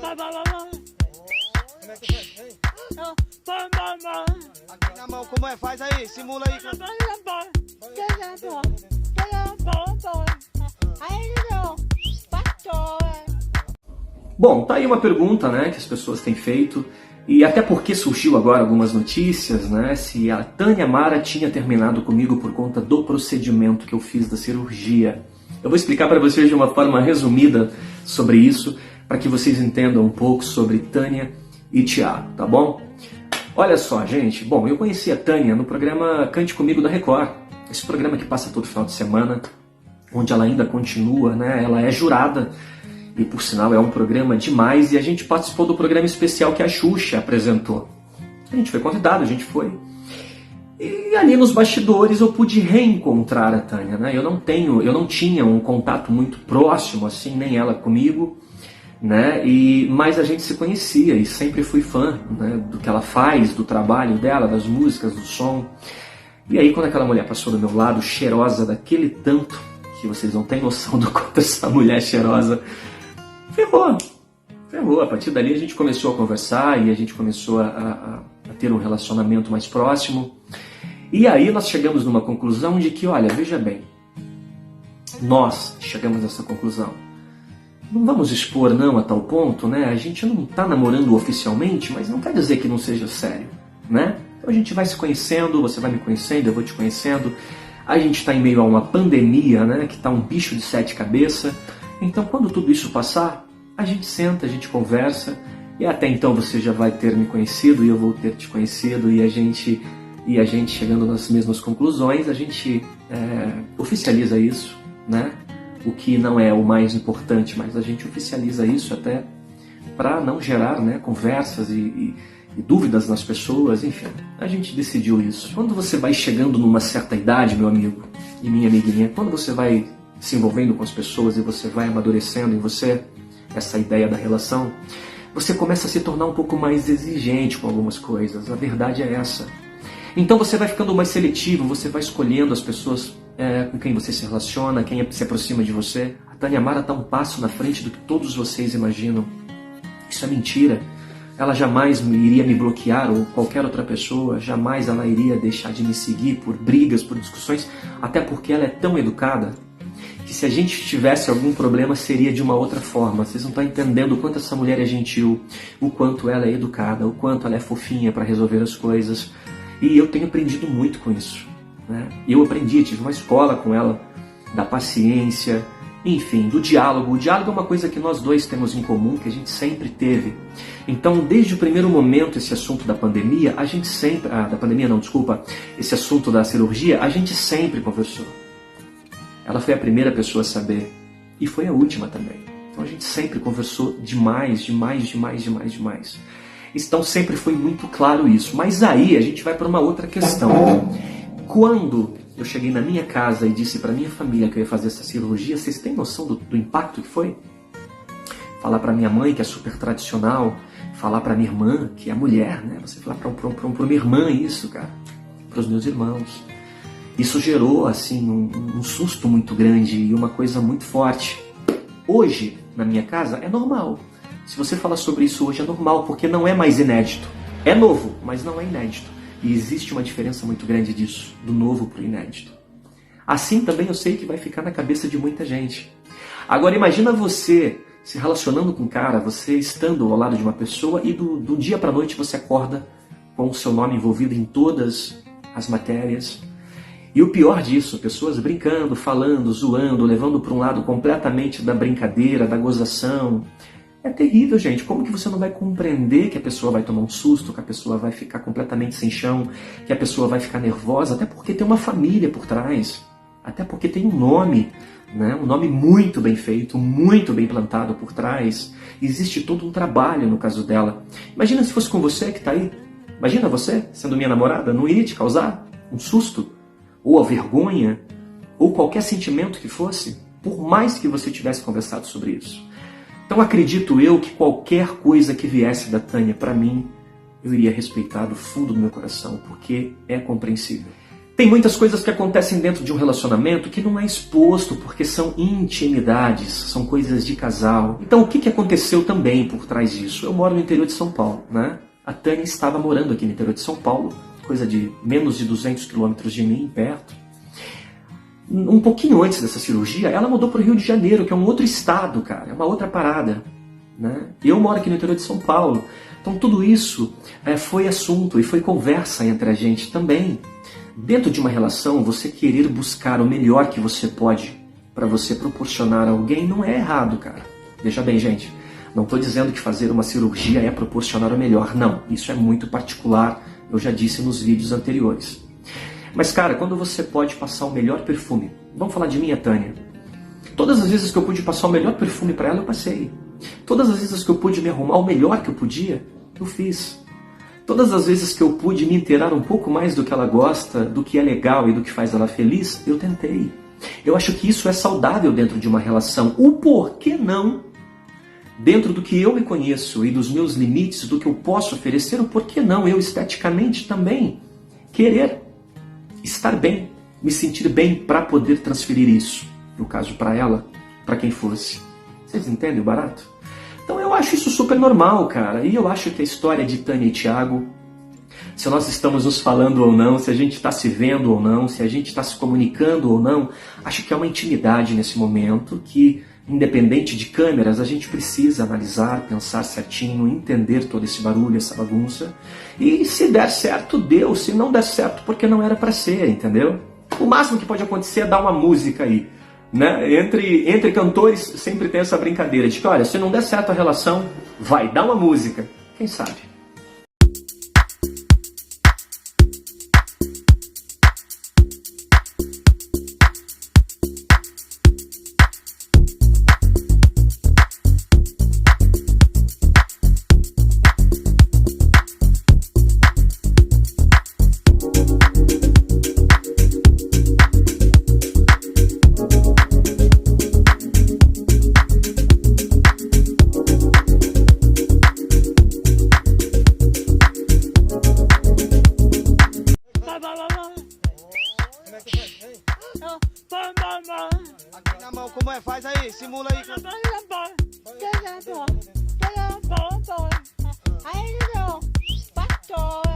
Como é que faz? Aqui na mão, como é? Faz aí, simula aí. Bom, tá aí uma pergunta, né, que as pessoas têm feito, e até porque surgiu agora algumas notícias, né, se a Tânia Mara tinha terminado comigo por conta do procedimento que eu fiz da cirurgia. Eu vou explicar para vocês de uma forma resumida sobre isso, para que vocês entendam um pouco sobre Tânia e Thiago, tá bom? Olha só, gente, bom, eu conheci a Tânia no programa Cante Comigo da Record, esse programa que passa todo final de semana, onde ela ainda continua, né, ela é jurada, e por sinal é um programa demais, e a gente participou do programa especial que a Xuxa apresentou. A gente foi convidado, a gente foi. E ali nos bastidores eu pude reencontrar a Tânia, né? Eu não tinha um contato muito próximo, assim, nem ela comigo, né? Mas a gente se conhecia e sempre fui fã, né, do que ela faz, do trabalho dela, das músicas, do som. E aí quando aquela mulher passou do meu lado, cheirosa daquele tanto, que vocês não têm noção do quanto essa mulher é cheirosa, ferrou. A partir dali a gente começou a conversar e a gente começou a ter um relacionamento mais próximo. E aí nós chegamos numa conclusão de que, olha, veja bem, nós chegamos nessa conclusão. Não vamos expor não a tal ponto, né? A gente não está namorando oficialmente, mas não quer dizer que não seja sério, né? Então a gente vai se conhecendo, você vai me conhecendo, eu vou te conhecendo. A gente está em meio a uma pandemia, né? Que está um bicho de 7 cabeças. Então quando tudo isso passar, a gente senta, a gente conversa, e até então você já vai ter me conhecido e eu vou ter te conhecido, e a gente chegando nas mesmas conclusões, a gente oficializa isso, né? O que não é o mais importante, mas a gente oficializa isso até para não gerar, né, conversas e dúvidas nas pessoas, enfim. A gente decidiu isso. Quando você vai chegando numa certa idade, meu amigo e minha amiguinha, quando você vai se envolvendo com as pessoas e você vai amadurecendo em você essa ideia da relação, você começa a se tornar um pouco mais exigente com algumas coisas. A verdade é essa. Então você vai ficando mais seletivo, você vai escolhendo as pessoas com quem você se relaciona, quem se aproxima de você. A Tânia Mara está um passo na frente do que todos vocês imaginam. Isso é mentira. Ela jamais iria me bloquear ou qualquer outra pessoa, jamais ela iria deixar de me seguir por brigas, por discussões, até porque ela é tão educada que se a gente tivesse algum problema seria de uma outra forma. Vocês não estão entendendo o quanto essa mulher é gentil, o quanto ela é educada, o quanto ela é fofinha para resolver as coisas. E eu tenho aprendido muito com isso, né? Eu aprendi, tive uma escola com ela, da paciência, enfim, do diálogo. O diálogo é uma coisa que nós dois temos em comum, que a gente sempre teve. Então, desde o primeiro momento, esse assunto da pandemia, a gente sempre... esse assunto da cirurgia, a gente sempre conversou. Ela foi a primeira pessoa a saber, e foi a última também. Então a gente sempre conversou demais. Então sempre foi muito claro isso. Mas aí a gente vai para uma outra questão. Quando eu cheguei na minha casa e disse para minha família que eu ia fazer essa cirurgia, vocês têm noção do impacto que foi? Falar para minha mãe, que é super tradicional, falar para minha irmã, que é mulher, né? Você falar para minha irmã isso, cara, para os meus irmãos. Isso gerou assim um susto muito grande e uma coisa muito forte. Hoje, na minha casa, é normal. Se você falar sobre isso hoje é normal, porque não é mais inédito. É novo, mas não é inédito. E existe uma diferença muito grande disso, do novo para o inédito. Assim também eu sei que vai ficar na cabeça de muita gente. Agora imagina você se relacionando com um cara, você estando ao lado de uma pessoa e do dia para a noite você acorda com o seu nome envolvido em todas as matérias. E o pior disso, pessoas brincando, falando, zoando, levando para um lado completamente da brincadeira, da gozação. É terrível, gente. Como que você não vai compreender que a pessoa vai tomar um susto, que a pessoa vai ficar completamente sem chão, que a pessoa vai ficar nervosa, até porque tem uma família por trás, até porque tem um nome, né? Um nome muito bem feito, muito bem plantado por trás. Existe todo um trabalho no caso dela. Imagina se fosse com você que está aí. Imagina você, sendo minha namorada, não iria te causar um susto? Ou a vergonha, ou qualquer sentimento que fosse, por mais que você tivesse conversado sobre isso. Então acredito eu que qualquer coisa que viesse da Tânia para mim, eu iria respeitar do fundo do meu coração, porque é compreensível. Tem muitas coisas que acontecem dentro de um relacionamento que não é exposto porque são intimidades, são coisas de casal. Então o que aconteceu também por trás disso? Eu moro no interior de São Paulo, né? A Tânia estava morando aqui no interior de São Paulo, coisa de menos de 200 quilômetros de mim, perto. Um pouquinho antes dessa cirurgia, ela mudou para o Rio de Janeiro, que é um outro estado, cara, é uma outra parada, né? Eu moro aqui no interior de São Paulo. Então tudo isso foi assunto e foi conversa entre a gente também. Dentro de uma relação, você querer buscar o melhor que você pode para você proporcionar a alguém não é errado, cara. Veja bem, gente, não estou dizendo que fazer uma cirurgia é proporcionar o melhor. Não, isso é muito particular, eu já disse nos vídeos anteriores. Mas, cara, quando você pode passar o melhor perfume, vamos falar de mim, a Tânia. Todas as vezes que eu pude passar o melhor perfume para ela, eu passei. Todas as vezes que eu pude me arrumar o melhor que eu podia, eu fiz. Todas as vezes que eu pude me inteirar um pouco mais do que ela gosta, do que é legal e do que faz ela feliz, eu tentei. Eu acho que isso é saudável dentro de uma relação. O porquê não, dentro do que eu me conheço e dos meus limites, do que eu posso oferecer, o porquê não eu esteticamente também querer estar bem, me sentir bem para poder transferir isso. No caso, para ela, para quem fosse. Vocês entendem o barato? Então eu acho isso super normal, cara. E eu acho que a história de Tânia e Thiago, se nós estamos nos falando ou não, se a gente está se vendo ou não, se a gente está se comunicando ou não, acho que é uma intimidade nesse momento que, independente de câmeras, a gente precisa analisar, pensar certinho, entender todo esse barulho, essa bagunça. E se der certo, deu. Se não der certo, porque não era para ser, entendeu? O máximo que pode acontecer é dar uma música aí. Né? Entre cantores sempre tem essa brincadeira de que, olha, se não der certo a relação, vai, dá uma música. Quem sabe? Aqui na mão, como é? Faz aí, simula aí. Aí, pastor.